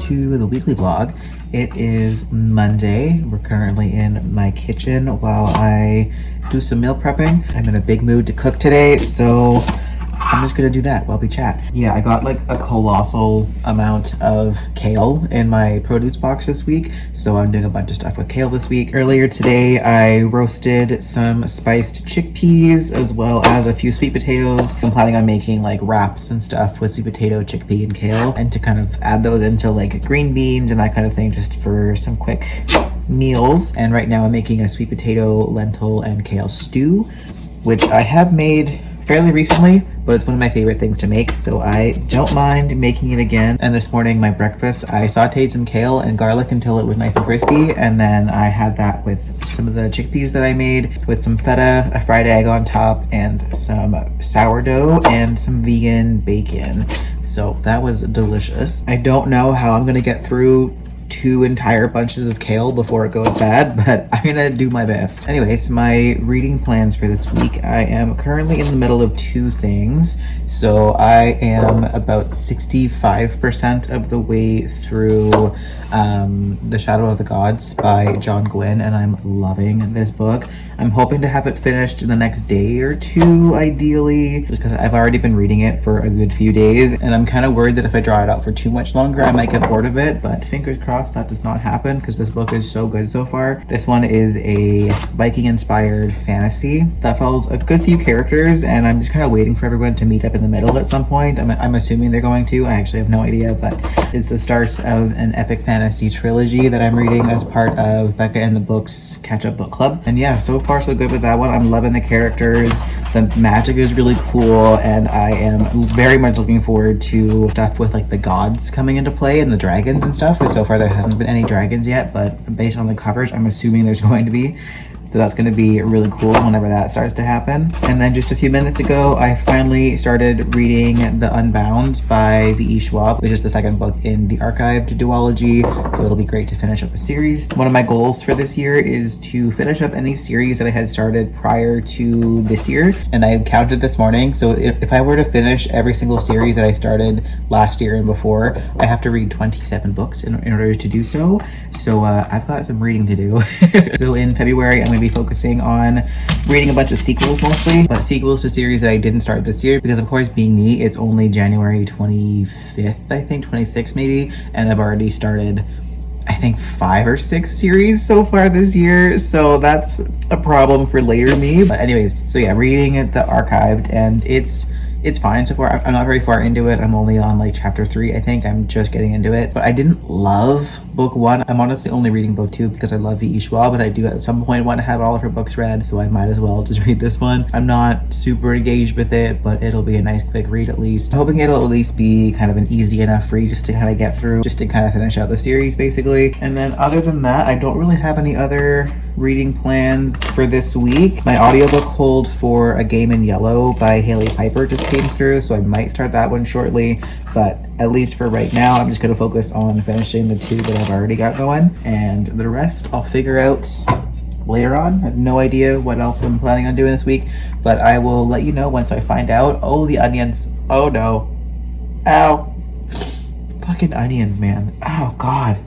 to the weekly vlog. It is Monday. We're currently in my kitchen while I do some meal prepping. I'm in a big mood to cook today, so I'm just gonna do that while we chat. Yeah, I got like a colossal amount of kale in my produce box this week, so I'm doing a bunch of stuff with kale this week. Earlier today, I roasted some spiced chickpeas as well as a few sweet potatoes. I'm planning on making like wraps and stuff with sweet potato, chickpea, and kale, and to kind of add those into like green beans and that kind of thing, just for some quick meals. And right now I'm making a sweet potato, lentil, and kale stew, which I have made fairly recently, but it's one of my favorite things to make, so I don't mind making it again. And this morning, my breakfast, I sauteed some kale and garlic until it was nice and crispy, and then I had that with some of the chickpeas that I made, with some feta, a fried egg on top, and some sourdough, and some vegan bacon. So that was delicious. I don't know how I'm gonna get through 2 entire bunches of kale before it goes bad, but I'm gonna do my best. Anyways, my reading plans for this week. I am currently in the middle of 2 things. So I am about 65% of the way through The Shadow of the Gods by John Gwynne, and I'm loving this book. I'm hoping to have it finished in the next day or 2, ideally, just because I've already been reading it for a good few days, and I'm kind of worried that if I draw it out for too much longer, I might get bored of it, but fingers crossed that does not happen, because this book is so good so far. This one is a Viking-inspired fantasy that follows a good few characters, and I'm just kind of waiting for everyone to meet up in the middle at some point. I'm assuming they're going to. I actually have no idea, but it's the start of an epic fantasy trilogy that I'm reading as part of Becca and the Books Catch-Up Book Club. And yeah, so far so good with that one. I'm loving the characters. The magic is really cool, and I am very much looking forward to stuff with like the gods coming into play and the dragons and stuff. Because so far there hasn't been any dragons yet, but based on the coverage, I'm assuming there's going to be. So that's going to be really cool whenever that starts to happen. And then just a few minutes ago, I finally started reading The Unbound by VE Schwab, which is the second book in the archived duology. So it'll be great to finish up a series. One of my goals for this year is to finish up any series that I had started prior to this year. And I counted this morning. So if I were to finish every single series that I started last year and before, I have to read 27 books in order to do so. So I've got some reading to do. So in February, I'm going to be focusing on reading a bunch of sequels mostly, but sequels to series that I didn't start this year, because of course, being me, it's only January 25th, I think, 26th maybe, and I've already started I think 5 or 6 series so far this year, so that's a problem for later me. But anyways, so yeah, reading the archived, and it's fine so far. I'm not very far into it. I'm only on like chapter 3, I think. I'm just getting into it. But I didn't love book 1. I'm honestly only reading book 2 because I love VE Schwab, but I do at some point want to have all of her books read, so I might as well just read this one. I'm not super engaged with it, but it'll be a nice quick read at least. I'm hoping it'll at least be kind of an easy enough read just to kind of get through, just to kind of finish out the series basically. And then other than that, I don't really have any other reading plans for this week. My audiobook hold for A Game in Yellow by Hailey Piper just came through, so I might start that one shortly, but at least for right now, I'm just going to focus on finishing the 2 that I've already got going, and the rest I'll figure out later on. I have no idea what else I'm planning on doing this week, but I will let you know once I find out. Oh, the onions. Oh no. Ow. Fucking onions, man. Oh god.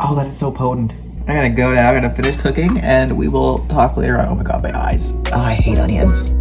Oh, that is so potent. I'm gonna go now, I'm gonna finish cooking, and we will talk later on. Oh my god, my eyes. Oh, I hate onions.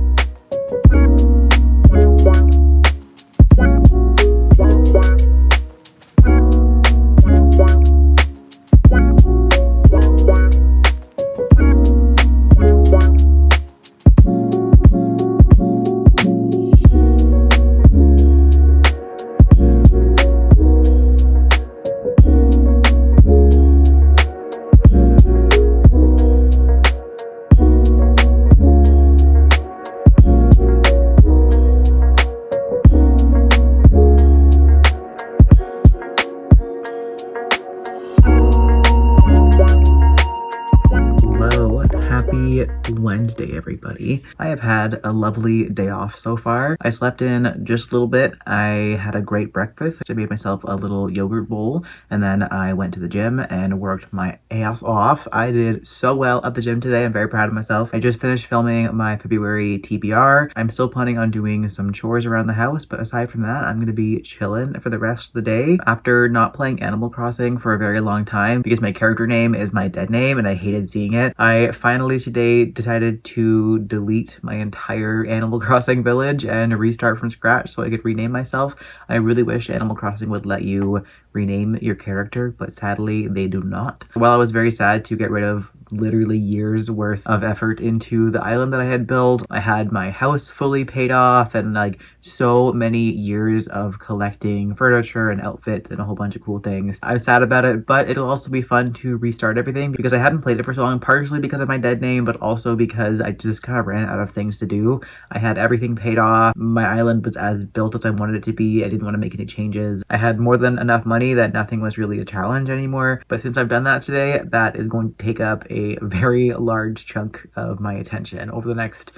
Happy Wednesday, everybody. I have had a lovely day off so far. I slept in just a little bit. I had a great breakfast. I made myself a little yogurt bowl, and then I went to the gym and worked my ass off. I did so well at the gym today. I'm very proud of myself. I just finished filming my February TBR. I'm still planning on doing some chores around the house, but aside from that, I'm going to be chilling for the rest of the day. After not playing Animal Crossing for a very long time because my character name is my dead name and I hated seeing it, I finally today decided to delete my entire Animal Crossing village and restart from scratch so I could rename myself. I really wish Animal Crossing would let you rename your character, but sadly they do not. While I was very sad to get rid of literally years worth of effort into the island that I had built, I had my house fully paid off and like so many years of collecting furniture and outfits and a whole bunch of cool things. I'm sad about it, but it'll also be fun to restart everything because I hadn't played it for so long, partially because of my dead name, but also because I just kind of ran out of things to do. I had everything paid off. My island was as built as I wanted it to be. I didn't want to make any changes. I had more than enough money that nothing was really a challenge anymore. But since I've done that today, that is going to take up a very large chunk of my attention over the next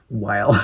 while.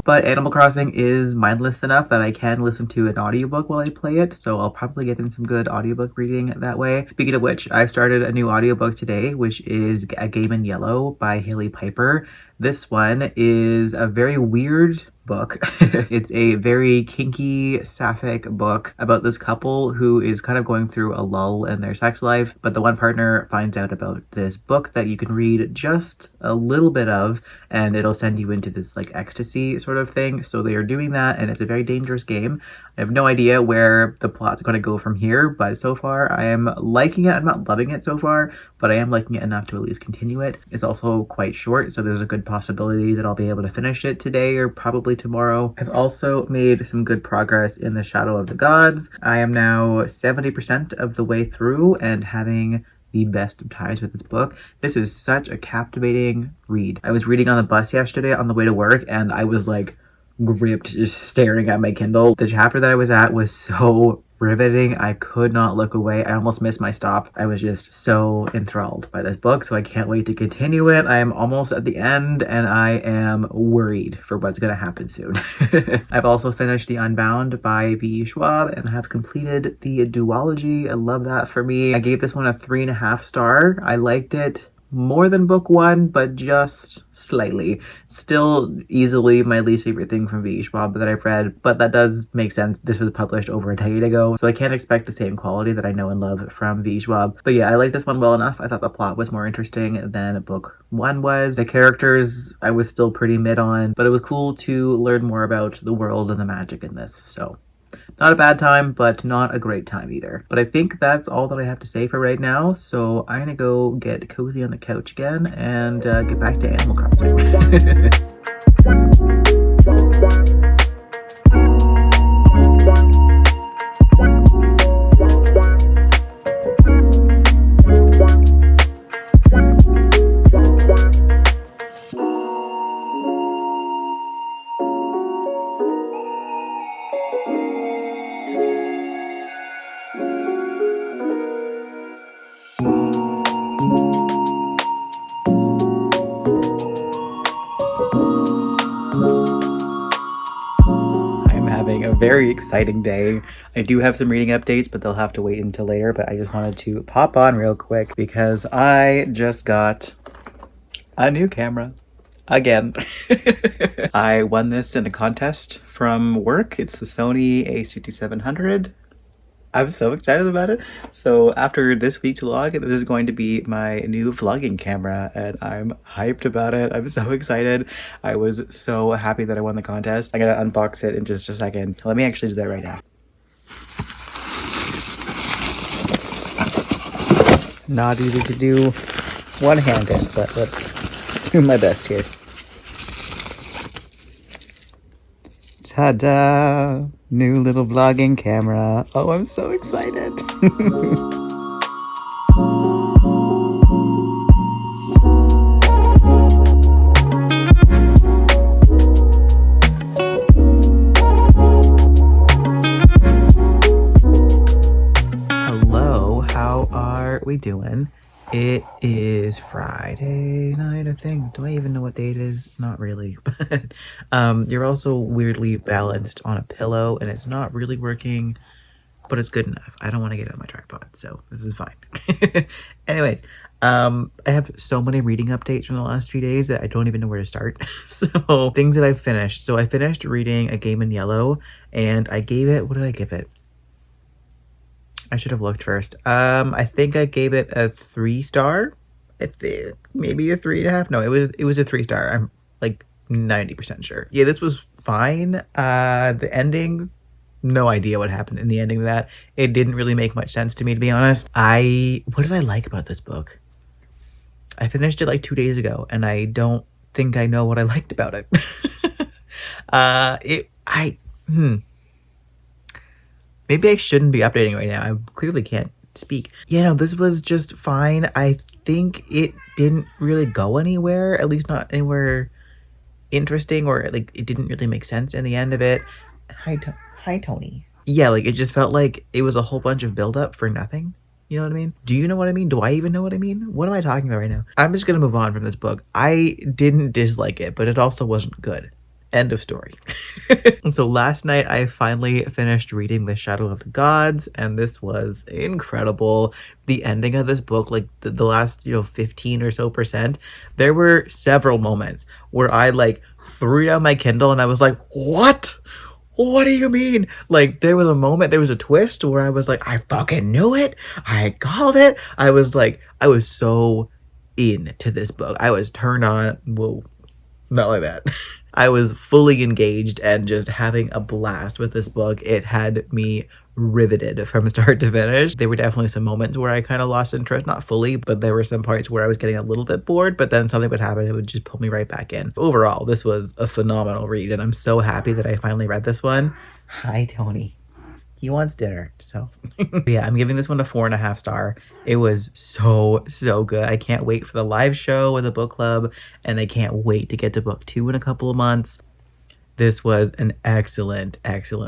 But Animal Crossing is mindless enough that I can listen to an audiobook while I play it, so I'll probably get in some good audiobook reading that way. Speaking of which, I've started a new audiobook today, which is A Game in Yellow by Hailey Piper. This one is a very weird book. It's a very kinky, sapphic book about this couple who is kind of going through a lull in their sex life, but the one partner finds out about this book that you can read just a little bit of, and it'll send you into this like ecstasy sort of thing. So they are doing that, and it's a very dangerous game. I have no idea where the plot's going to go from here, but so far I am liking it. I'm not loving it so far, but I am liking it enough to at least continue it. It's also quite short, so there's a good possibility that I'll be able to finish it today or probably tomorrow. I've also made some good progress in the Shadow of the Gods. I am now 70% of the way through and having the best of times with this book. This is such a captivating read. I was reading on the bus yesterday on the way to work and I was like gripped just staring at my Kindle. The chapter that I was at was so riveting. I could not look away. I almost missed my stop. I was just so enthralled by this book, so I can't wait to continue it. I am almost at the end and I am worried for what's going to happen soon. I've also finished the Unbound by VE Schwab and have completed the duology. I love that for me. I gave this one a 3.5 star. I liked it more than book one, but just slightly. Still easily my least favorite thing from VE Schwab that I've read, but that does make sense. This was published over a decade ago, so I can't expect the same quality that I know and love from VE Schwab. But yeah, I like this one well enough. I thought the plot was more interesting than book one was. The characters I was still pretty mid on, but it was cool to learn more about the world and the magic in this, so not a bad time, but not a great time either. But I think that's all that I have to say for right now. So I'm gonna go get cozy on the couch again and get back to Animal Crossing. A very exciting day. I do have some reading updates, but they'll have to wait until later. But I just wanted to pop on real quick because I just got a new camera again. I won this in a contest from work. It's the Sony a6700. I'm so excited about it. So after this week's vlog, this is going to be my new vlogging camera and I'm hyped about it. I'm so excited. I was so happy that I won the contest. I'm gonna unbox it in just a second. Let me actually do that right now. Not easy to do one-handed, but let's do my best here. Ta-da! New little vlogging camera. Oh, I'm so excited. Hello, how are we doing? It is Friday night, I think. Do I even know what day it is? Not really. But you're also weirdly balanced on a pillow, and it's not really working, but it's good enough. I don't want to get it on my tripod, so this is fine. Anyways, I have so many reading updates from the last few days that I don't even know where to start. So things that I finished. So I finished reading A Game in Yellow, and I gave it, what did I give it? I should have looked first. I think I gave it a 3-star. I think maybe a 3.5. No, it was a 3-star. I'm like 90% sure. Yeah, this was fine. The ending, no idea what happened in the ending of that. It didn't really make much sense to me, to be honest. What did I like about this book? I finished it like 2 days ago, and I don't think I know what I liked about it. Maybe I shouldn't be updating right now. I clearly can't speak. Yeah, no, this was just fine. I think it didn't really go anywhere, at least not anywhere interesting, or like it didn't really make sense in the end of it. Hi, Tony. Yeah, like it just felt like it was a whole bunch of buildup for nothing. You know what I mean? Do you know what I mean? Do I even know what I mean? What am I talking about right now? I'm just gonna move on from this book. I didn't dislike it, but it also wasn't good. End of story. And so last night I finally finished reading The Shadow of the Gods, and this was incredible. The ending of this book, like the last 15 or so percent, there were several moments where I like threw down my Kindle and I was like, what do you mean? Like there was a moment, there was a twist where I was like, I fucking knew it, I called it. I was so into this book. I was turned on. Whoa, not like that. I was fully engaged and just having a blast with this book. It had me riveted from start to finish. There were definitely some moments where I kind of lost interest, not fully, but there were some parts where I was getting a little bit bored, but then something would happen, it would just pull me right back in. Overall, this was a phenomenal read, and I'm so happy that I finally read this one. Hi, Tony. He wants dinner, so yeah, I'm giving this one a 4.5 star. It was so good. I can't wait for the live show with the book club, and I can't wait to get to book 2 in a couple of months. This was an excellent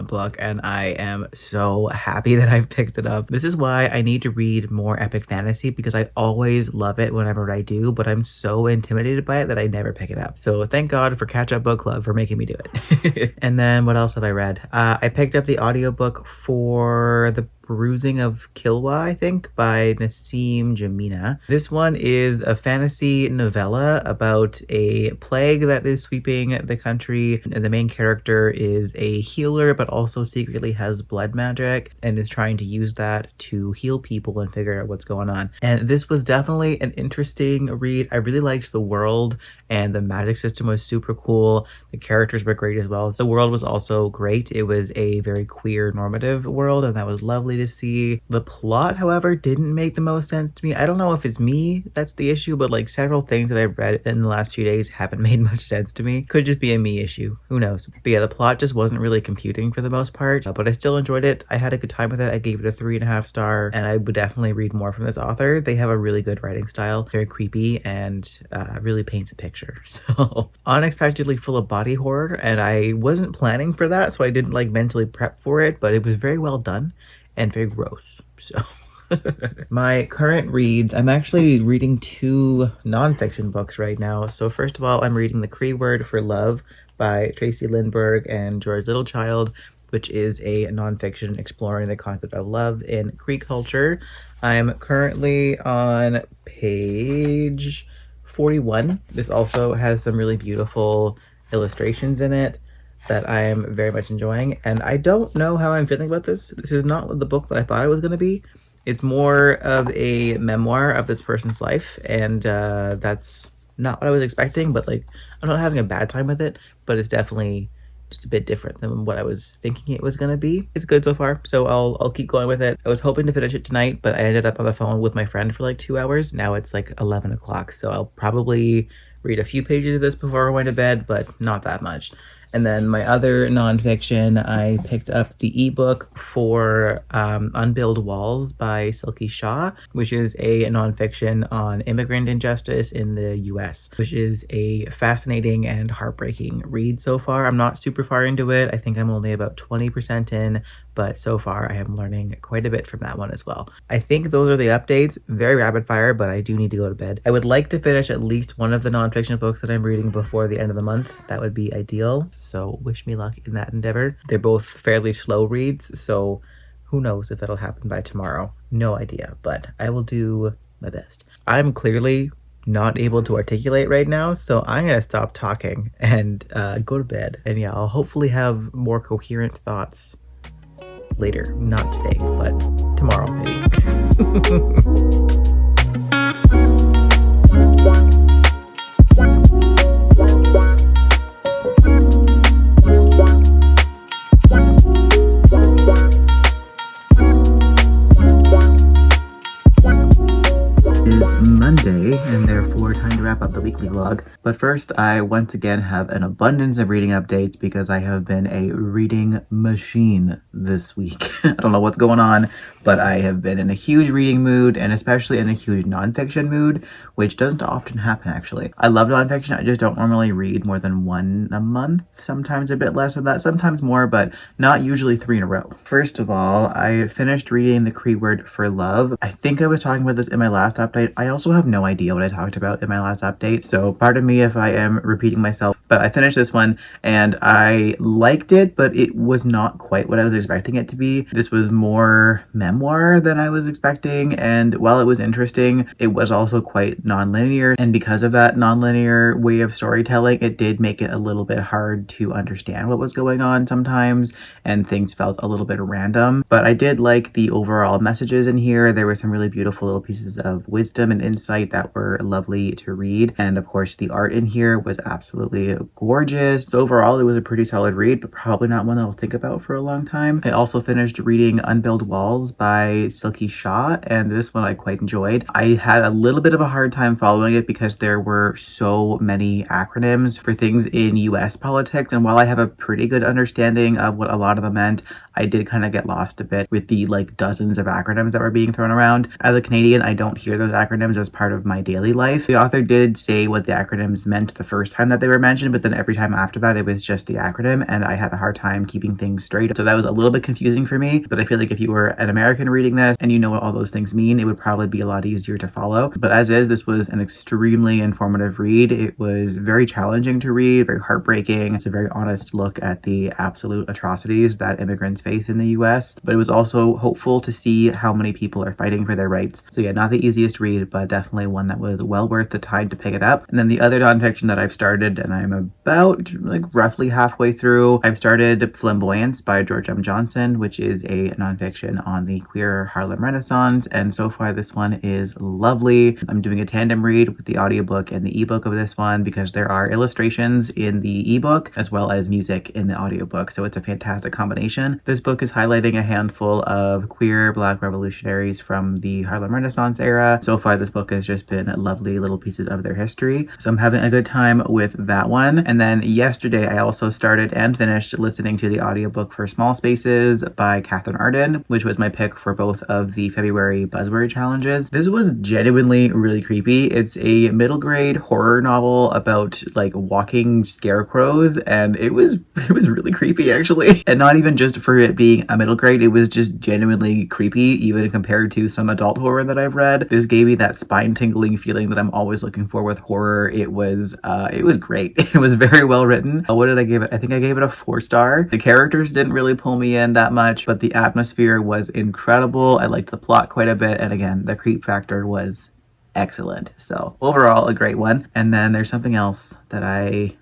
book, and I am so happy that I've picked it up. This is why I need to read more epic fantasy, because I always love it whenever I do, but I'm so intimidated by it that I never pick it up. So thank God for Catch Up Book Club for making me do it. And then what else have I read? I picked up the audiobook for The Bruising of Qilwa, I think, by Naseem Jamina. This one is a fantasy novella about a plague that is sweeping the country, and the main character is a healer but also secretly has blood magic and is trying to use that to heal people and figure out what's going on. And this was definitely an interesting read. I really liked the world, and the magic system was super cool. The characters were great as well. The world was also great. It was a very queer normative world, and that was lovely to see. The plot, however, didn't make the most sense to me. I don't know if it's me that's the issue, but like several things that I've read in the last few days haven't made much sense to me. Could just be a me issue, who knows. But yeah, the plot just wasn't really computing for the most part, but I still enjoyed it. I had a good time with it. I gave it a 3.5 star, and I would definitely read more from this author. They have a really good writing style, very creepy, and really paints a picture. So unexpectedly full of body horror, and I wasn't planning for that, so I didn't like mentally prep for it, but it was very well done and very gross. So my current reads, I'm actually reading 2 nonfiction books right now. So first of all, I'm reading The Cree Word for Love by Tracey, Lindberg, and George Littlechild, which is a nonfiction exploring the concept of love in Cree culture. I'm currently on page 41. This also has some really beautiful illustrations in it that I am very much enjoying, and I don't know how I'm feeling about this. This is not the book that I thought it was going to be. It's more of a memoir of this person's life, and that's not what I was expecting, but like I'm not having a bad time with it, but it's definitely just a bit different than what I was thinking it was going to be. It's good so far, so I'll keep going with it. I was hoping to finish it tonight, but I ended up on the phone with my friend for like 2 hours. Now it's like 11 o'clock, so I'll probably read a few pages of this before I go to bed, but not that much. And then my other nonfiction, I picked up the ebook for Unbuild Walls by Silky Shah, which is a nonfiction on immigrant injustice in the US, which is a fascinating and heartbreaking read so far. I'm not super far into it. I think I'm only about 20% in, but so far I am learning quite a bit from that one as well. I think those are the updates. Very rapid fire, but I do need to go to bed. I would like to finish at least one of the nonfiction books that I'm reading before the end of the month. That would be ideal. So wish me luck in that endeavor. They're both fairly slow reads, so who knows if that'll happen by tomorrow. No idea, but I will do my best. I'm clearly not able to articulate right now, so I'm gonna stop talking and go to bed. And yeah, I'll hopefully have more coherent thoughts later. Not today, but tomorrow maybe. Monday, and therefore time to wrap up the weekly vlog. But first, I once again have an abundance of reading updates because I have been a reading machine this week. I don't know what's going on, but I have been in a huge reading mood, and especially in a huge nonfiction mood, which doesn't often happen actually. I love nonfiction, I just don't normally read more than one a month, sometimes a bit less than that, sometimes more, but not usually 3 in a row. First of all, I finished reading the Cree word for love. I think I was talking about this in my last update. I also have no idea what I talked about in my last update, so pardon me if I am repeating myself, but I finished this one and I liked it, but it was not quite what I was expecting it to be. This was more memoir than I was expecting, and while it was interesting, it was also quite non-linear, and because of that non-linear way of storytelling, it did make it a little bit hard to understand what was going on sometimes, and things felt a little bit random. But I did like the overall messages in here. There were some really beautiful little pieces of wisdom and insight that were lovely to read, and of course the art in here was absolutely gorgeous. So overall it was a pretty solid read, but probably not one that I'll think about for a long time. I also finished reading Unbuild Walls by Silky Shah, and this one I quite enjoyed. I had a little bit of a hard time following it because there were so many acronyms for things in US politics, and while I have a pretty good understanding of what a lot of them meant, I did kind of get lost a bit with the dozens of acronyms that were being thrown around. As a Canadian, I don't hear those acronyms as part of my daily life. The author did say what the acronyms meant the first time that they were mentioned, but then every time after that it was just the acronym, and I had a hard time keeping things straight. So that was a little bit confusing for me, but I feel like if you were an American reading this and you know what all those things mean, it would probably be a lot easier to follow. But as is, this was an extremely informative read. It was very challenging to read, very heartbreaking. It's a very honest look at the absolute atrocities that immigrants face in the US, but it was also hopeful to see how many people are fighting for their rights. So yeah, not the easiest read, but definitely one that was well worth the time to pick it up. And then the other nonfiction that I've started, and I'm about roughly halfway through, I've started Flamboyants by George M. Johnson, which is a nonfiction on the queer Harlem Renaissance, and so far this one is lovely. I'm doing a tandem read with the audiobook and the ebook of this one because there are illustrations in the ebook as well as music in the audiobook, so it's a fantastic combination. This book is highlighting a handful of queer Black revolutionaries from the Harlem Renaissance era. So far this book has just been lovely little pieces of their history, so I'm having a good time with that one. And then yesterday I also started and finished listening to the audiobook for Small Spaces by Katherine Arden, which was my pick for both of the February buzzword challenges. This was genuinely really creepy. It's a middle grade horror novel about walking scarecrows, and it was really creepy actually. And not even just for it being a middle grade, it was just genuinely creepy even compared to some adult horror that I've read. This gave me that spine tingling feeling that I'm always looking for with horror. It was great. It was very well written. What did I give it? I think I gave it a 4-star. The characters didn't really pull me in that much, but the atmosphere was incredible. I liked the plot quite a bit, and again, the creep factor was excellent. So overall, a great one. And then there's something else that I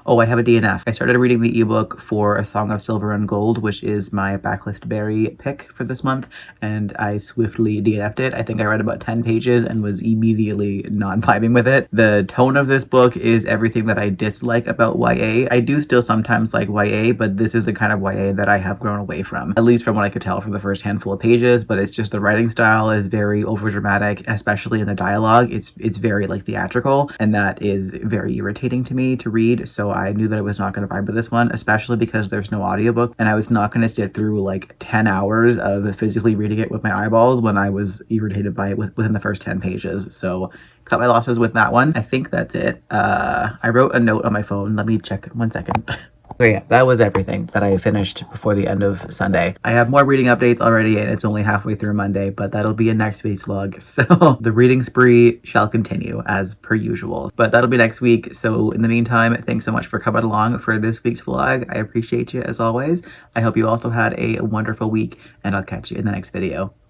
have a DNF. I started reading the ebook for A Song of Silver and Gold, which is my backlist berry pick for this month, and I swiftly DNF'd it. I think I read about 10 pages and was immediately not vibing with it. The tone of this book is everything that I dislike about YA. I do still sometimes like YA, but this is the kind of YA that I have grown away from, at least from what I could tell from the first handful of pages. But it's just the writing style is very overdramatic, especially in the dialogue. It's very theatrical, and that is very irritating to me to read. so I knew that I was not going to vibe with this one, especially because there's no audiobook, and I was not going to sit through like 10 hours of physically reading it with my eyeballs when I was irritated by it within the first 10 pages. So cut my losses with that one. I think that's it. I wrote a note on my phone. Let me check 1 second. So yeah, that was everything that I finished before the end of Sunday. I have more reading updates already, and it's only halfway through Monday, but that'll be in next week's vlog. So the reading spree shall continue as per usual, but that'll be next week. So in the meantime, thanks so much for coming along for this week's vlog. I appreciate you as always. I hope you also had a wonderful week, and I'll catch you in the next video.